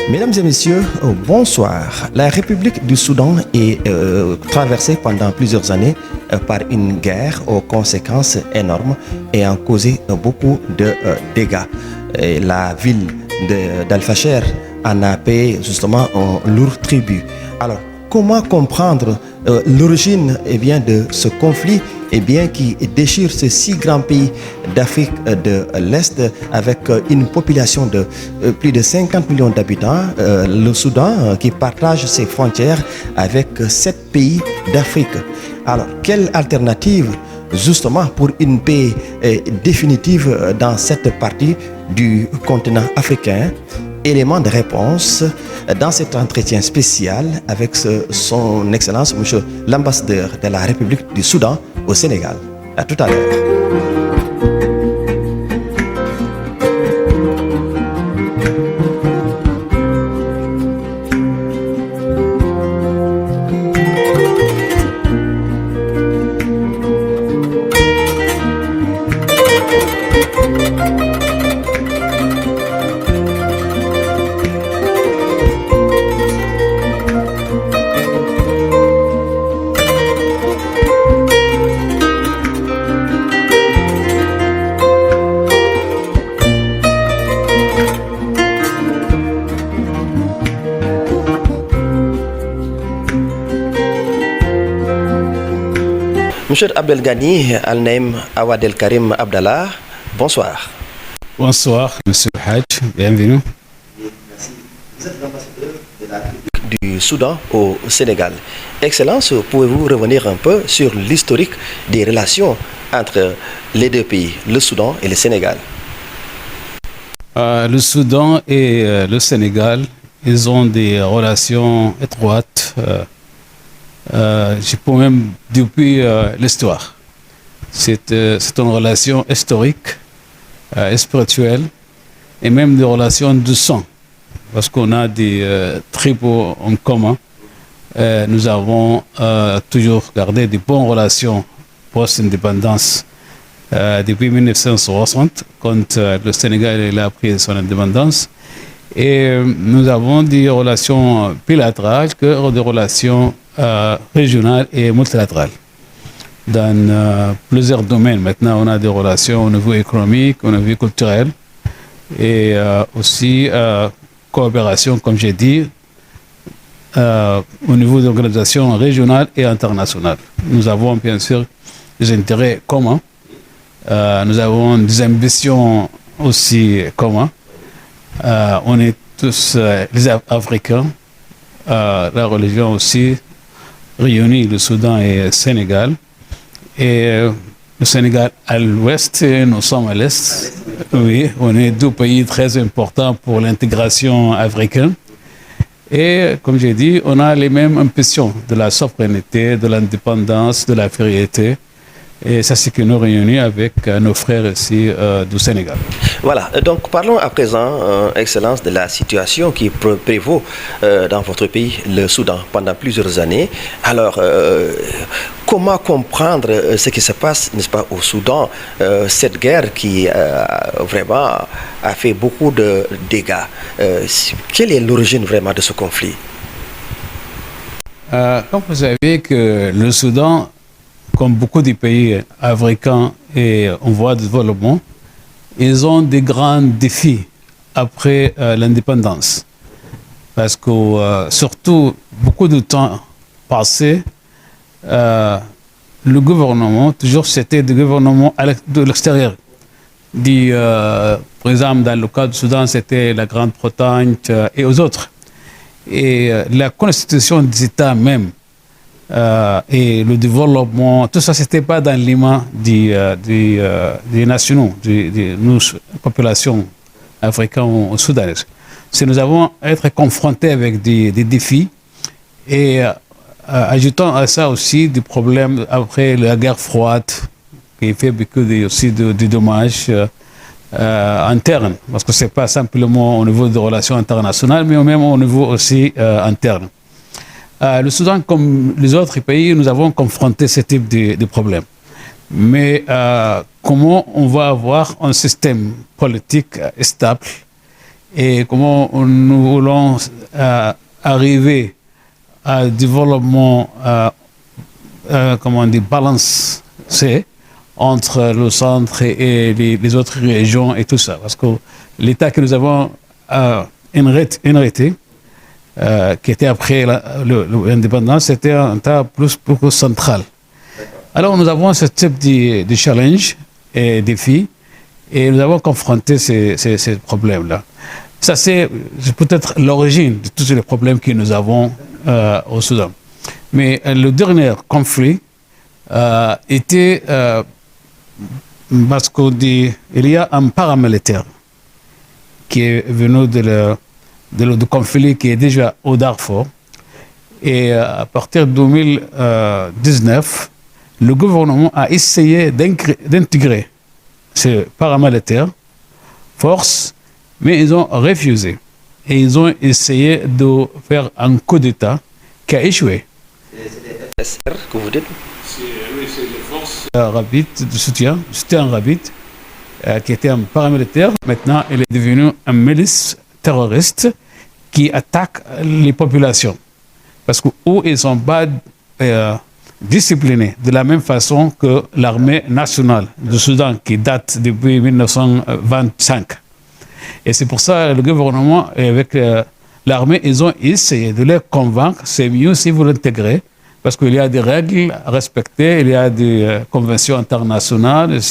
Mesdames et messieurs, bonsoir. La République du Soudan est traversée pendant plusieurs années par une guerre aux conséquences énormes et a causé beaucoup de dégâts. Et la ville d'Al-Fasher en a payé justement un lourd tribut. Alors, comment comprendre l'origine de ce conflit qui déchire ces 6 grands pays d'Afrique de l'Est avec une population de plus de 50 millions d'habitants, le Soudan qui partage ses frontières avec 7 pays d'Afrique. Alors, quelle alternative justement pour une paix définitive dans cette partie du continent africain? Élément de réponse dans cet entretien spécial avec son Excellence, Monsieur l'ambassadeur de la République du Soudan au Sénégal. À tout à l'heure. Monsieur Abdelghani Al-Naim Awadel Karim Abdallah, bonsoir. Bonsoir, Monsieur Hadj, bienvenue. Merci. Vous êtes l'ambassadeur de la République du Soudan au Sénégal. Excellence, pouvez-vous revenir un peu sur l'historique des relations entre les deux pays, le Soudan et le Sénégal? Le Soudan et le Sénégal, ils ont des relations étroites. Je peux même depuis l'histoire. C'est une relation historique, spirituelle et même des relations de sang. Parce qu'on a des tribus en commun. Nous avons toujours gardé de bonnes relations post-indépendance depuis 1960, quand le Sénégal a pris son indépendance. Et nous avons des relations bilatérales que des relations régionales et multilatérales. Dans plusieurs domaines, maintenant, on a des relations au niveau économique, au niveau culturel et aussi coopération, comme j'ai dit, au niveau d'organisations régionales et internationales. Nous avons bien sûr des intérêts communs. Nous avons des ambitions aussi communes. On est tous les Africains, la religion aussi réunie, le Soudan et le Sénégal. Et le Sénégal à l'ouest et nous sommes à l'est. Oui, on est 2 pays très importants pour l'intégration africaine. Et comme j'ai dit, on a les mêmes ambitions de la souveraineté, de l'indépendance, de la vérité. Et ça, c'est ce qui nous réunit avec nos frères ici du Sénégal. Voilà, donc parlons à présent, Excellence, de la situation qui prévaut dans votre pays, le Soudan, pendant plusieurs années. Alors, comment comprendre ce qui se passe, n'est-ce pas, au Soudan, cette guerre qui vraiment a fait beaucoup de dégâts? Quelle est l'origine vraiment de ce conflit? Comme vous savez que le Soudan, comme beaucoup de pays africains et en voie de développement, ils ont des grands défis après l'indépendance. Parce que surtout, beaucoup de temps passé, le gouvernement, toujours c'était des gouvernements de l'extérieur. Par exemple, dans le cas du Soudan, c'était la Grande-Bretagne et aux autres. Et la constitution des États même, et le développement, tout ça, c'était pas dans les mains des nationaux, de nos populations africaines ou soudanaises. Si nous avons à être confrontés avec des défis et ajoutant à ça aussi des problèmes après la guerre froide qui fait beaucoup aussi de dommages internes, parce que c'est pas simplement au niveau des relations internationales, mais même au niveau aussi interne. Le Soudan, comme les autres pays, nous avons confronté ce type de problèmes. Mais comment on va avoir un système politique stable et comment nous voulons arriver à un développement comment on dit, balancé entre le centre et les autres régions et tout ça. Parce que l'État que nous avons hérité, qui était après l'indépendance, c'était un État plus central. Alors nous avons ce type de challenge et défis, et nous avons confronté ces problèmes-là. Ça, c'est peut-être l'origine de tous les problèmes que nous avons au Soudan. Mais le dernier conflit était parce qu'il y a un paramilitaire qui est venu du conflit qui est déjà au Darfour. Et à partir de 2019, le gouvernement a essayé d'intégrer ces paramilitaires, force, mais ils ont refusé. Et ils ont essayé de faire un coup d'État qui a échoué. C'est les FSR que vous dites? Oui, c'est les forces rapides de soutien rapide, qui était un paramilitaire. Maintenant, il est devenu un milice terroriste qui attaque les populations. Parce que où ils ne sont pas disciplinés de la même façon que l'armée nationale du Soudan qui date depuis 1925. Et c'est pour ça que le gouvernement, avec l'armée, ils ont essayé de les convaincre, c'est mieux si vous l'intégrez, parce qu'il y a des règles à respecter, il y a des conventions internationales,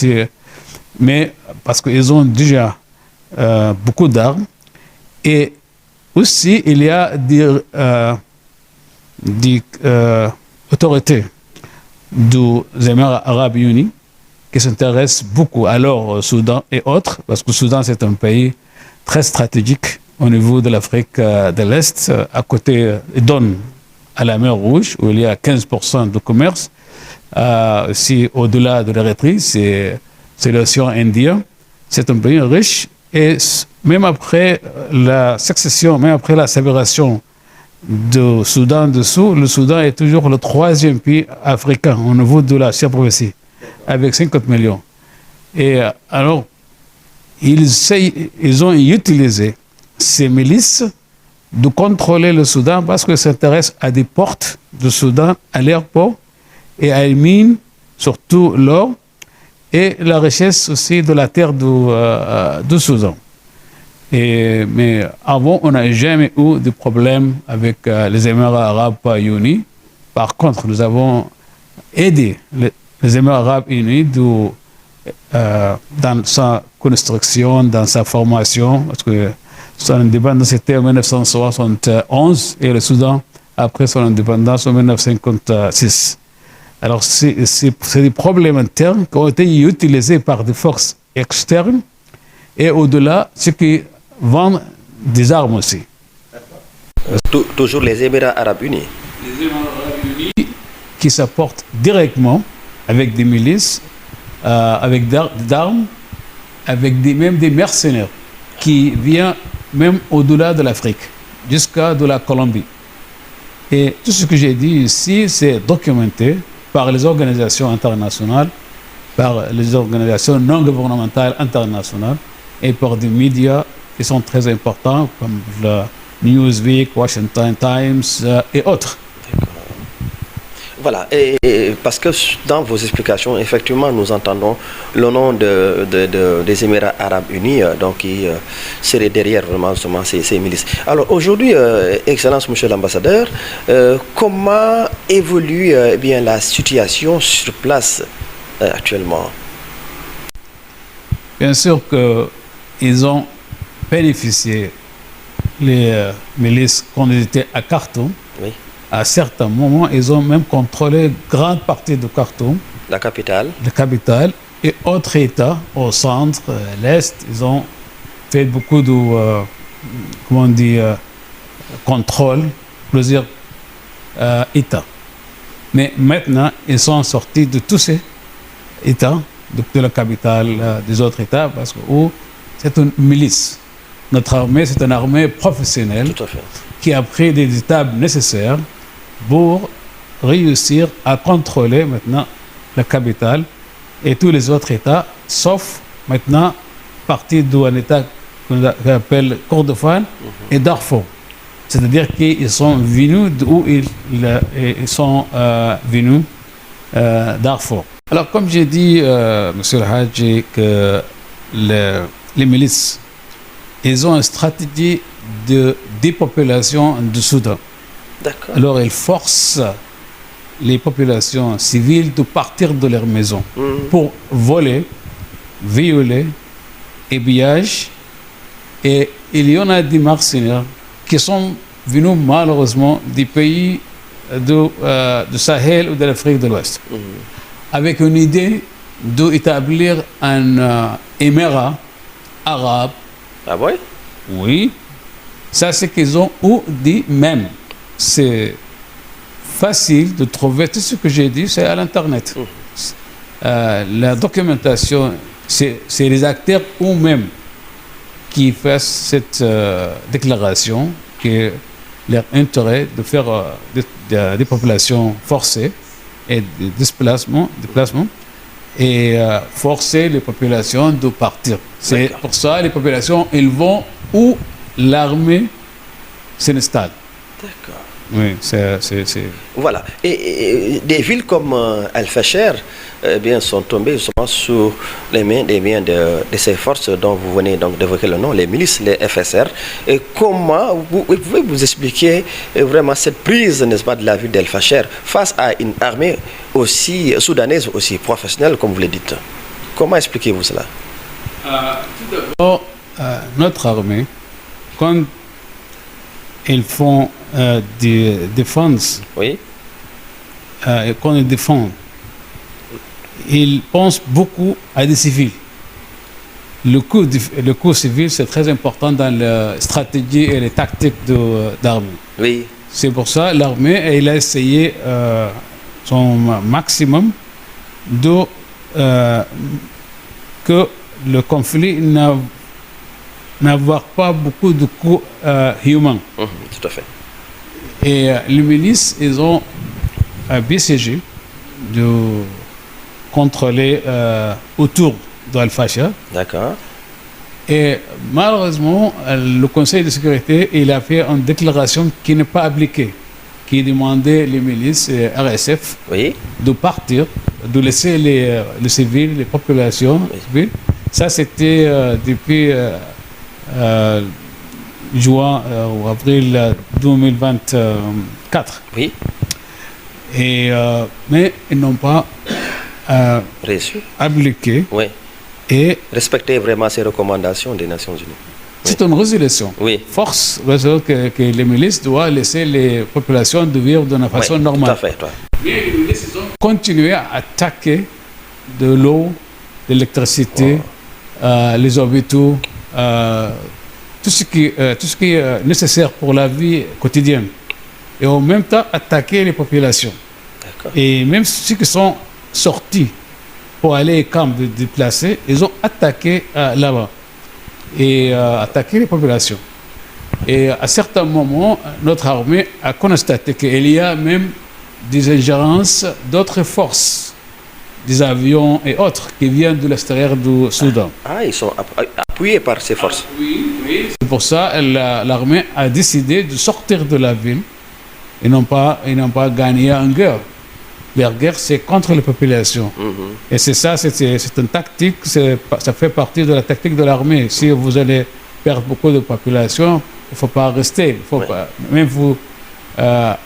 mais parce qu'ils ont déjà beaucoup d'armes. Et aussi, il y a des autorités des Émirats arabes unis qui s'intéressent beaucoup alors au Soudan et autres, parce que le Soudan, c'est un pays très stratégique au niveau de l'Afrique de l'Est, à côté, il donne à la mer Rouge, où il y a 15% de commerce. Aussi, au-delà de l'Érythrée, c'est l'océan Indien. C'est un pays riche. Et même après la succession, même après la séparation du Soudan dessous, le Soudan est toujours le 3e pays africain au niveau de la superficie, avec 50 millions. Et alors, ils ont utilisé ces milices de contrôler le Soudan parce qu'ils s'intéressent à des portes du Soudan, à l'aéroport et à une mine, surtout l'or, et la richesse aussi de la terre du Soudan. Mais avant, on n'a jamais eu de problème avec les Émirats arabes unis. Par contre, nous avons aidé les Émirats arabes unis dans sa construction, dans sa formation, parce que son indépendance c'était en 1971 et le Soudan après son indépendance en 1956. Alors, c'est des problèmes internes qui ont été utilisés par des forces externes et au-delà, ceux qui vendent des armes aussi. Toujours les Émirats arabes unis. Les Émirats arabes unis qui s'apportent directement avec des milices, avec des armes, avec même des mercenaires qui viennent même au-delà de l'Afrique, jusqu'à de la Colombie. Et tout ce que j'ai dit ici, c'est documenté par les organisations internationales, par les organisations non gouvernementales internationales et par des médias qui sont très importants comme le Newsweek, Washington Times et autres. Voilà, et parce que dans vos explications, effectivement, nous entendons le nom des Émirats arabes unis, donc qui serait derrière vraiment ces milices. Alors aujourd'hui, Excellence, Monsieur l'ambassadeur, comment évolue bien la situation sur place actuellement? Bien sûr qu'ils ont bénéficié, les milices, quand ils étaient à Khartoum. Oui. À certains moments, ils ont même contrôlé une grande partie de Khartoum. La capitale. La capitale et autres États au centre, à l'Est. Ils ont fait beaucoup de, contrôle, plusieurs États. Mais maintenant, ils sont sortis de tous ces États, de la capitale, des autres États, parce que c'est une milice. Notre armée, c'est une armée professionnelle. Tout à fait. Qui a pris des étapes nécessaires pour réussir à contrôler maintenant la capitale et tous les autres États, sauf maintenant partie d'un État qu'on appelle Kordofan et Darfour. C'est-à-dire qu'ils sont venus d'où ils sont venus, Darfour. Alors, comme j'ai dit, Monsieur le Hadji, que les milices, ils ont une stratégie de dépopulation du Soudan. D'accord. Alors, ils forcent les populations civiles de partir de leur maison pour voler, violer, ébillage. Et il y en a des mercenaires qui sont venus malheureusement des pays du Sahel ou de l'Afrique de l'Ouest, avec une idée d'établir un émirat arabe. Ah ouais? Oui, ça c'est qu'ils ont ou dit même. C'est facile de trouver tout ce que j'ai dit, c'est à l'Internet. La documentation, c'est les acteurs eux-mêmes qui font cette déclaration, que leur intérêt de faire des populations forcées et des déplacements et forcer les populations de partir. C'est pour ça que les populations, ils vont où l'armée s'installe. D'accord. Oui, c'est... Voilà. Et des villes comme Al-Fasher bien, sont tombées justement sous les mains de ces forces dont vous venez donc d'évoquer le nom, les milices, les FSR. Et comment vous pouvez vous expliquer vraiment cette prise, n'est-ce pas, de la ville d'Al-Fasher face à une armée aussi soudanaise, aussi professionnelle, comme vous le dites? Comment expliquez-vous cela? Tout d'abord, notre armée, quand ils font des défenses, oui, et quand ils défendent, ils pensent beaucoup à des civils. Le coup civil, c'est très important dans la stratégie et les tactiques d'armée. Oui. C'est pour ça que l'armée, elle a essayé son maximum de que le conflit n'avoir pas beaucoup de coups humains. Tout à fait. Et les milices, ils ont besiégé de contrôler autour d'Al-Fasher. D'accord. Et malheureusement, le Conseil de sécurité, il a fait une déclaration qui n'est pas appliquée, qui demandait les milices et RSF oui, de partir, de laisser les civils, les populations civiles. Ça, c'était depuis juin ou avril 2024. oui, Et, mais ils n'ont pas reçu. appliqué. Oui. Et Respecter vraiment ces recommandations des Nations Unies. c'est une résolution. Oui. Force que les milices doivent laisser les populations de vivre d'une façon Oui, normale. tout à fait. Toi. Mais les milices ils ont continué à attaquer de l'eau, de l'électricité, les hôpitaux, tout ce qui est nécessaire pour la vie quotidienne. Et en même temps, attaquer les populations. D'accord. Et même ceux qui sont sortis pour aller au camp de déplacés, ils ont attaqué là-bas et attaqué les populations. Et à certains moments, notre armée a constaté qu'il y a même des ingérences d'autres forces, des avions et autres qui viennent de l'extérieur du Soudan. Ah, ils sont appuyés par ces forces. Oui, oui. C'est pour ça que l'armée a décidé de sortir de la ville. Ils n'ont pas gagné en guerre. Leur guerre, c'est contre les populations. Et c'est ça, c'est une tactique, ça fait partie de la tactique de l'armée. Si vous allez perdre beaucoup de population, il ne faut pas rester. Il faut pas, même vous,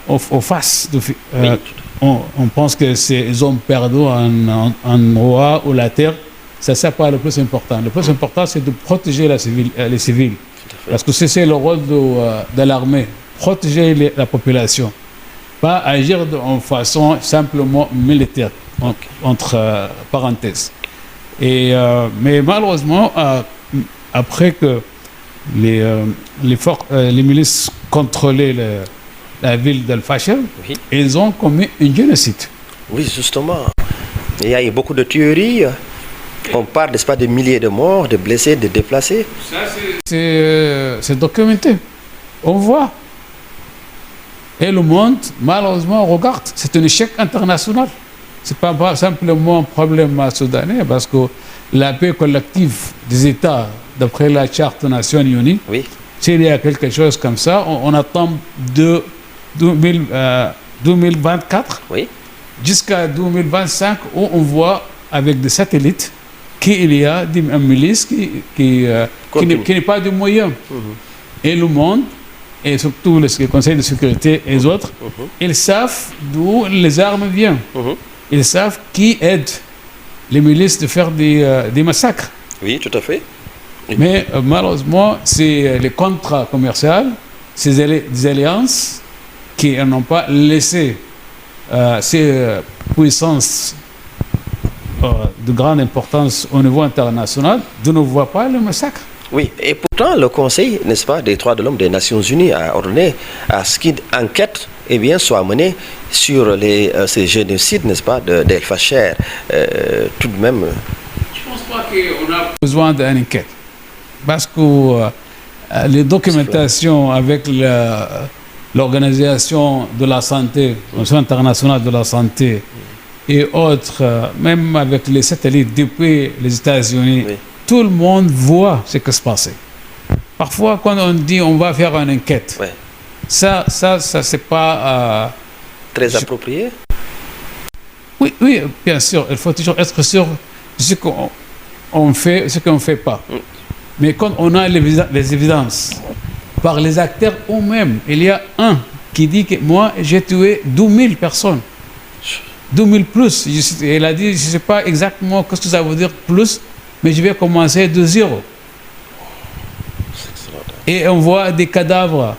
au face, on pense qu'ils ont perdu un roi ou la terre. Ça, c'est pas le plus important. Le plus important, c'est de protéger les civils. Parce que c'est le rôle de l'armée, protéger la population. Pas agir en façon simplement militaire, entre parenthèses. Mais malheureusement, après que les milices contrôlaient la ville d'Al-Fasher, Oui. ils ont commis un génocide. Oui, justement. Il y a eu beaucoup de tueries. On parle, n'est-ce pas, de milliers de morts, de blessés, de déplacés. Ça, c'est documenté. On voit. Et le monde, malheureusement, regarde. C'est un échec international. Ce n'est pas simplement un problème soudanais, parce que la paix collective des États d'après la Charte des Nations Unies. Oui. S'il y a quelque chose comme ça, on attend de 2024 Oui. jusqu'à 2025 où on voit avec des satellites qu'il y a une milice qui n'est pas de moyens. Et le monde, et surtout le Conseil de sécurité et les autres, ils savent d'où les armes viennent. Ils savent qui aide les milices de faire des massacres. Oui, tout à fait. Mais malheureusement, c'est les contrats commerciaux, des alliances qui n'ont pas laissé ces puissances de grande importance au niveau international de ne voir pas le massacre. Oui, et pourtant le Conseil, n'est-ce pas, des droits de l'homme des Nations Unies a ordonné à ce qu'une enquête soit menée sur ces génocides, n'est-ce pas, d'El Fasher. Tout de même. Je ne pense pas qu'on a besoin d'une enquête. Parce que les documentations avec l'Organisation de la Santé, l'Organisation internationale de la santé et autres, même avec les satellites depuis les États-Unis, oui. Tout le monde voit ce qui se passe. Parfois, quand on dit on va faire une enquête, ouais. ça c'est pas... très approprié. Oui, bien sûr. Il faut toujours être sûr de ce qu'on fait, ce qu'on ne fait pas. Mais quand on a les évidences, par les acteurs eux-mêmes, il y a un qui dit que moi, j'ai tué 12 000 personnes. 12 000 plus. Il a dit, je ne sais pas exactement ce que ça veut dire plus, mais je vais commencer de zéro. Et on voit des cadavres,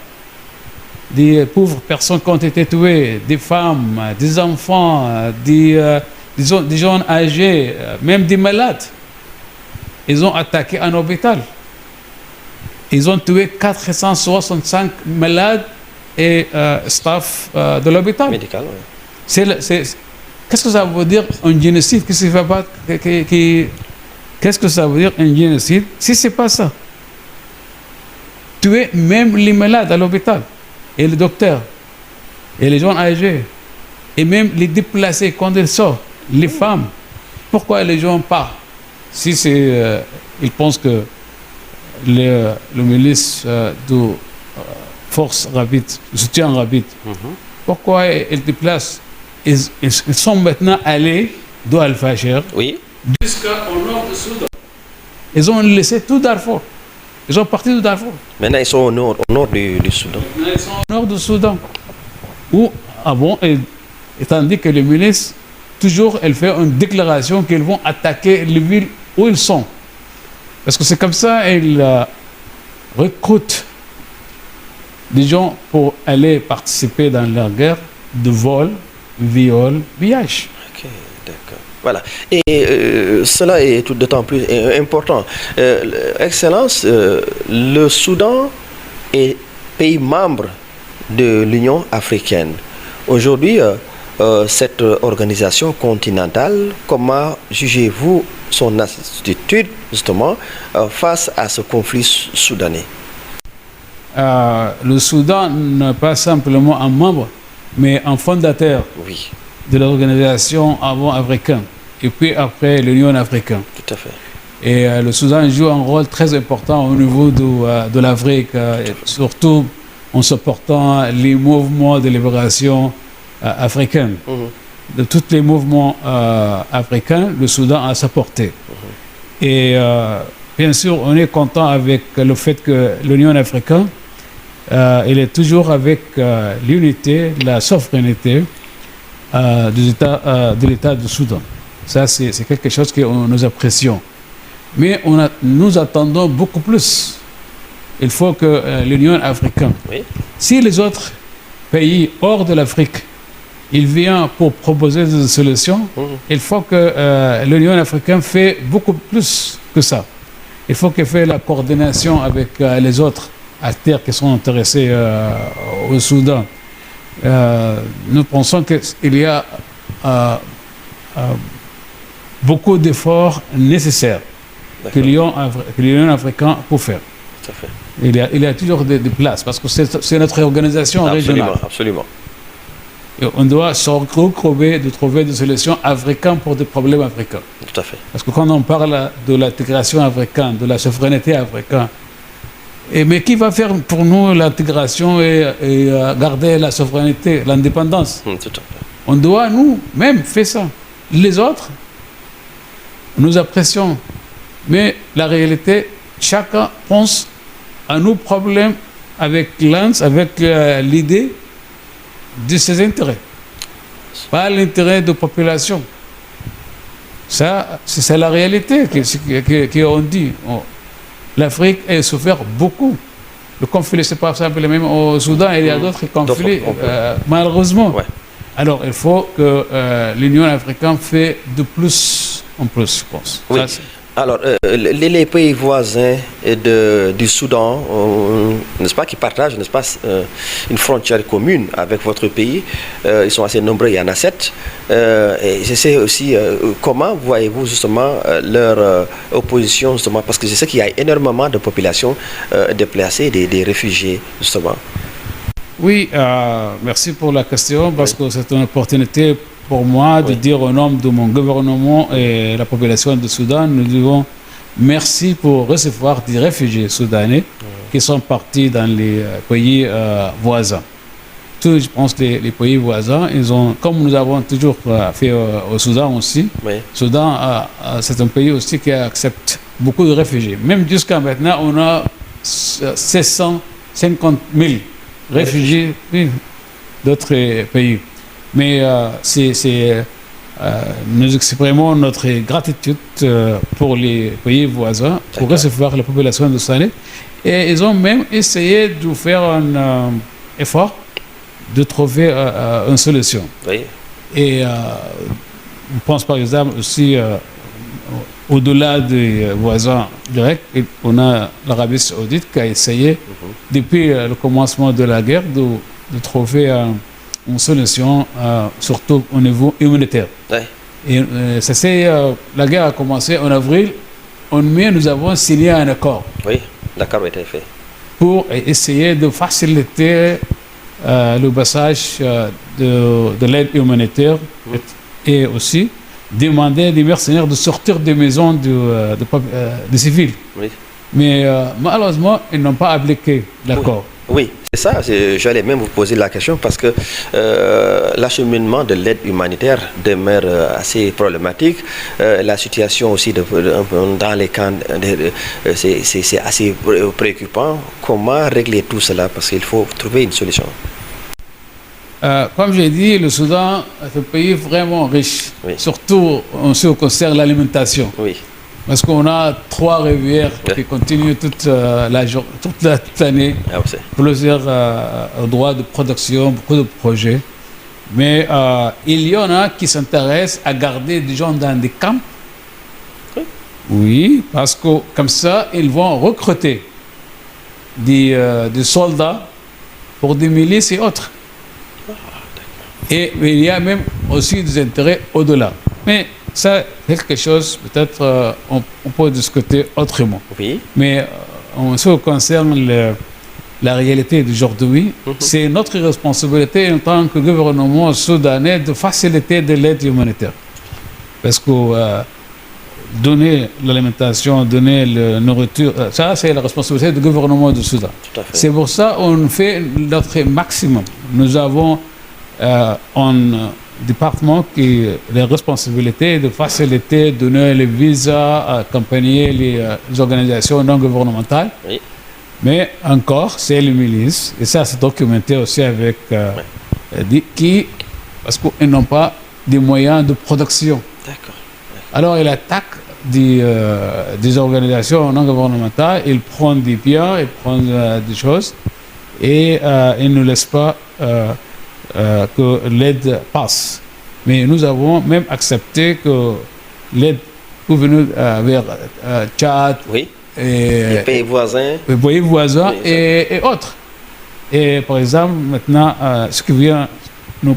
des pauvres personnes qui ont été tuées, des femmes, des enfants, des gens âgés, même des malades. Ils ont attaqué un hôpital. Ils ont tué 465 malades et staff de l'hôpital. Médical, oui. Qu'est-ce que ça veut dire un génocide? Qu'est-ce que ça veut dire un génocide si ce n'est pas ça? Tuer même les malades à l'hôpital, et les docteurs, et les gens âgés, et même les déplacés quand ils sortent, les femmes. Pourquoi les gens partent? Si ils pensent que le milice de force rapide, soutien rapide, pourquoi ils déplacent? Ils sont maintenant allés d'Al Fasher jusqu'au nord du Soudan. Ils ont laissé tout Darfour. Ils sont partis de Darfour. Maintenant, ils sont au nord du Soudan. Maintenant, ils sont au nord du Soudan. Où, avant, tandis que les milices, toujours, elles font une déclaration qu'ils vont attaquer les villes où ils sont. Parce que c'est comme ça, ils recrutent des gens pour aller participer dans leur guerre de vol, viol, pillage. Ok, d'accord. Voilà. Et cela est tout d'autant plus important. Excellence, le Soudan est pays membre de l'Union africaine. Aujourd'hui, cette organisation continentale, comment jugez-vous son attitude justement face à ce conflit soudanais? Le Soudan n'est pas simplement un membre, mais un fondateur de l'organisation avant africaine et puis après l'Union africaine. Tout à fait. Et le Soudan joue un rôle très important au niveau de l'Afrique, surtout en supportant les mouvements de libération africains. De tous les mouvements africains, le Soudan a sa portée. Et bien sûr, on est content avec le fait que l'Union africaine elle est toujours avec l'unité, la souveraineté de l'État du Soudan. Ça, c'est quelque chose que nous apprécions. Mais nous attendons beaucoup plus. Il faut que l'Union africaine, si les autres pays hors de l'Afrique, ils viennent pour proposer des solutions, il faut que l'Union africaine fait beaucoup plus que ça. Il faut qu'elle fasse la coordination avec les autres acteurs qui sont intéressés au Soudan. Nous pensons qu'il y a beaucoup d'efforts nécessaires que l'Union africaine peut faire. Tout à fait. Il y a toujours des places parce que c'est notre organisation régionale. Absolument. Et on doit se retrouver de trouver des solutions africaines pour des problèmes africains. Tout à fait. Parce que quand on parle de l'intégration africaine, de la souveraineté africaine, mais qui va faire pour nous l'intégration et garder la souveraineté, l'indépendance? Tout à fait. On doit nous-mêmes faire ça. Les autres, nous apprécions. Mais la réalité, chacun pense à nos problèmes avec l'Inde, avec l'idée de ses intérêts, pas l'intérêt de la population. Ça, c'est la réalité qu'on dit. L'Afrique a souffert beaucoup. Le conflit, c'est pas simple, même au Soudan, il y a d'autres conflits, malheureusement. Ouais. Alors, il faut que l'Union africaine fait de plus en plus, je pense. Oui. Ça, alors, les pays voisins du Soudan, n'est-ce pas, qui partagent, n'est-ce pas, une frontière commune avec votre pays, ils sont assez nombreux, il y en a 7. Et je sais aussi comment voyez-vous justement leur opposition, justement, parce que je sais qu'il y a énormément de populations déplacées, des réfugiés, justement. Oui, merci pour la question, parce que c'est une opportunité pour moi de dire au nom de mon gouvernement et la population du Soudan, nous disons merci pour recevoir des réfugiés soudanais qui sont partis dans les pays voisins. Tous, je pense, les pays voisins, ils ont, comme nous avons toujours fait au Soudan aussi, le Soudan, c'est un pays aussi qui accepte beaucoup de réfugiés. Même jusqu'à maintenant, on a 750 000 réfugiés d'autres pays. Mais nous exprimons notre gratitude pour les pays voisins pour recevoir la population de Soudan. Et ils ont même essayé de faire un effort de trouver une solution. Oui. Et je pense par exemple aussi au-delà des voisins directs, on a l'Arabie Saoudite qui a essayé depuis le commencement de la guerre de trouver une solution, surtout au niveau humanitaire. Ouais. Et la guerre a commencé en avril. En mai, nous avons signé un accord. Oui, l'accord a été fait. Pour essayer de faciliter le passage de l'aide humanitaire et aussi demander des mercenaires de sortir des maisons des civils. Oui. Mais malheureusement, ils n'ont pas appliqué l'accord. Oui, c'est ça. J'allais même vous poser la question parce que l'acheminement de l'aide humanitaire demeure assez problématique. La situation aussi dans les camps, c'est assez préoccupant. Comment régler tout cela? Parce qu'il faut trouver une solution. Comme j'ai dit, le Soudan est un pays vraiment riche, surtout en ce qui concerne l'alimentation. Oui. Parce qu'on a 3 rivières qui continuent toute l'année, plusieurs droits de production, beaucoup de projets. Mais il y en a qui s'intéressent à garder des gens dans des camps. Oui, parce que comme ça, ils vont recruter des soldats pour des milices et autres. Et il y a même aussi des intérêts au-delà. Mais ça, quelque chose, peut-être, on peut discuter autrement. Oui. Mais en ce qui concerne la réalité d'aujourd'hui, c'est notre responsabilité en tant que gouvernement soudanais de faciliter de l'aide humanitaire. Parce que donner l'alimentation, donner la nourriture, ça, c'est la responsabilité du gouvernement du Soudan. C'est pour ça qu'on fait notre maximum. Nous avons un département qui a la responsabilité de faciliter, donner les visas, accompagner les organisations non gouvernementales. Oui. Mais encore, c'est les milices, et ça c'est documenté aussi avec parce qu'ils n'ont pas des moyens de production. D'accord. Alors ils attaquent des organisations non gouvernementales, ils prennent des biens, ils prennent des choses, et ils ne laissent pas que l'aide passe. Mais nous avons même accepté que l'aide peut venir vers Tchad, les pays voisins, et autres. Et par exemple, maintenant, ce qui vient, nos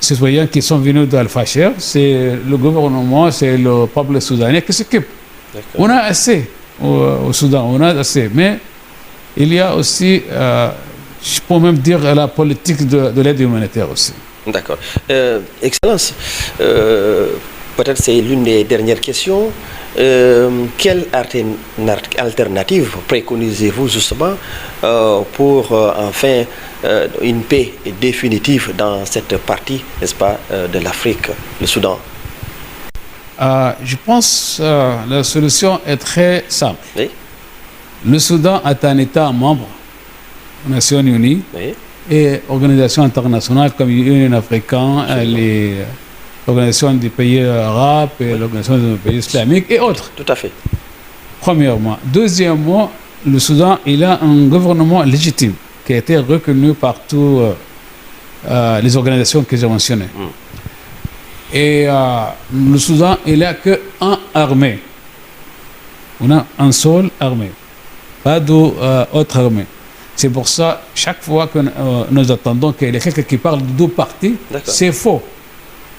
citoyens qui sont venus d'Al-Fasher, c'est le gouvernement, c'est le peuple soudanais qui s'occupe. On a assez au Soudan, on a assez. Mais il y a aussi je peux même dire la politique de l'aide humanitaire aussi. D'accord. Excellence, peut-être c'est l'une des dernières questions. Quelle alternative préconisez-vous justement pour enfin une paix définitive dans cette partie, n'est-ce pas, de l'Afrique, le Soudan? Je pense que la solution est très simple. Oui. Le Soudan est un État membre des Nations Unies Oui. et organisations internationales comme l'Union africaine, l'Organisation des pays arabes et l'Organisation des pays islamiques et autres. Tout à fait. Premièrement. Deuxièmement, le Soudan, il a un gouvernement légitime qui a été reconnu par toutes les organisations que j'ai mentionnées. Et le Soudan, il n'a qu'un armée. On a un seul armée, pas d'autres armées. C'est pour ça, chaque fois que nous attendons qu'il y ait quelqu'un qui parle de deux partis, c'est faux.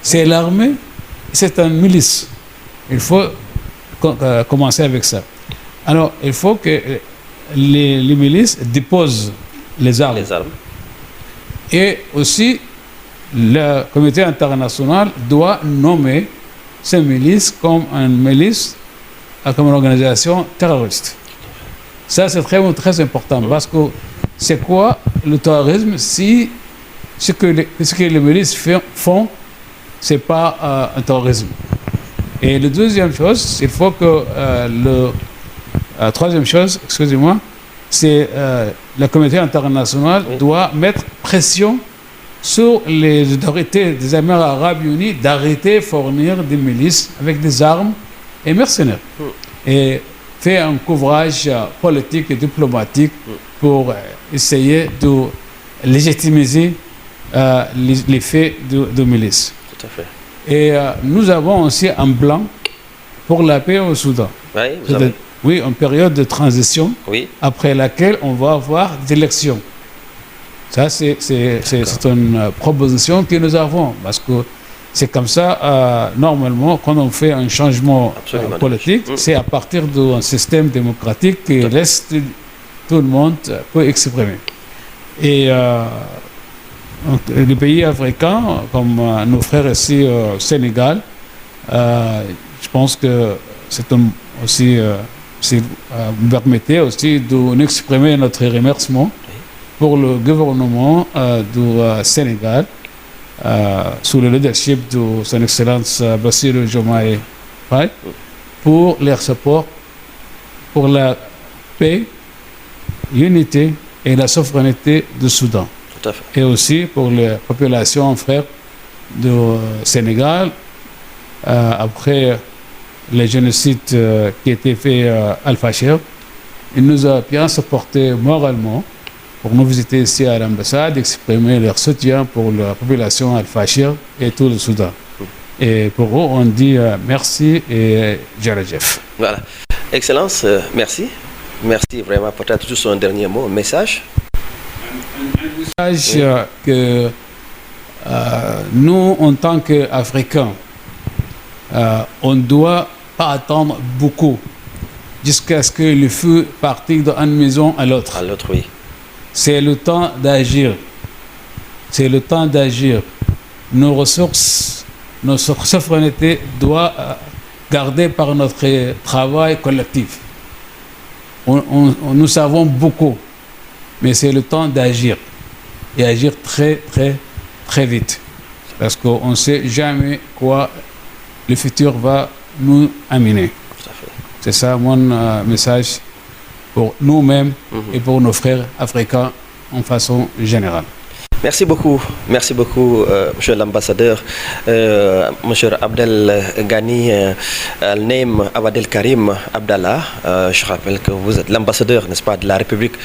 C'est l'armée, c'est une milice. Il faut commencer avec ça. Alors, il faut que les milices déposent les armes. Et aussi, le comité international doit nommer ces milices comme une milice, comme une organisation terroriste. Ça, c'est très important parce que c'est quoi le terrorisme si ce que les milices font, ce n'est pas un terrorisme. Et la deuxième chose, il faut que troisième chose, excusez-moi, c'est le comité international doit mettre pression sur les autorités des Émirats arabes unis d'arrêter de fournir des milices avec des armes et mercenaires. Et faire un couvrage politique et diplomatique pour essayer de légitimiser les faits de milices. Tout à fait. Et nous avons aussi un plan pour la paix au Soudan. Oui, une période de transition après laquelle on va avoir des élections. Ça, c'est une proposition que nous avons parce que c'est comme ça, normalement, quand on fait un changement politique, c'est à partir d'un système démocratique qui laisse tout le monde peut exprimer. Et les pays africains, comme nos frères ici au Sénégal, je pense que c'est aussi, si vous me permettez aussi d'exprimer notre remerciement pour le gouvernement du Sénégal, sous le leadership de son Excellence Bassirou Diomaye Faye, pour leur support pour la paix, l'unité et la souveraineté du Soudan. Tout à fait. Et aussi pour les populations frères du Sénégal, après le génocide qui a été fait à Al-Fashir, il nous a bien supporté moralement pour nous visiter ici à l'ambassade, exprimer leur soutien pour la population Al-Fashir et tout le Soudan. Et pour eux, on dit merci et Jarajef. Voilà. Excellence, merci. Merci vraiment. Peut-être juste un dernier mot, un message. Un message que nous, en tant qu'Africains, on ne doit pas attendre beaucoup jusqu'à ce que le feu parte d'une maison à l'autre. À l'autre, oui. C'est le temps d'agir. C'est le temps d'agir. Nos ressources, notre souveraineté doit garder par notre travail collectif. Nous savons beaucoup, mais c'est le temps d'agir. Et agir très, très, très vite. Parce qu'on ne sait jamais quoi le futur va nous amener. C'est ça mon message pour nous-mêmes et pour nos frères africains en façon générale. Merci beaucoup, monsieur l'ambassadeur, monsieur Abdel Ghani Al-Neim Abdel Karim Abdallah. Je rappelle que vous êtes l'ambassadeur, n'est-ce pas, de la République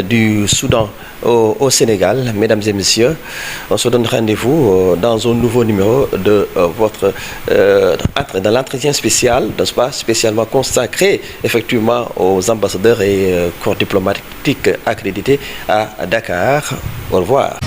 du Soudan au Sénégal. Mesdames et messieurs, on se donne rendez-vous dans un nouveau numéro de dans l'entretien spécial, n'est-ce pas, spécialement consacré effectivement aux ambassadeurs et corps diplomatiques accrédités à Dakar. Au revoir.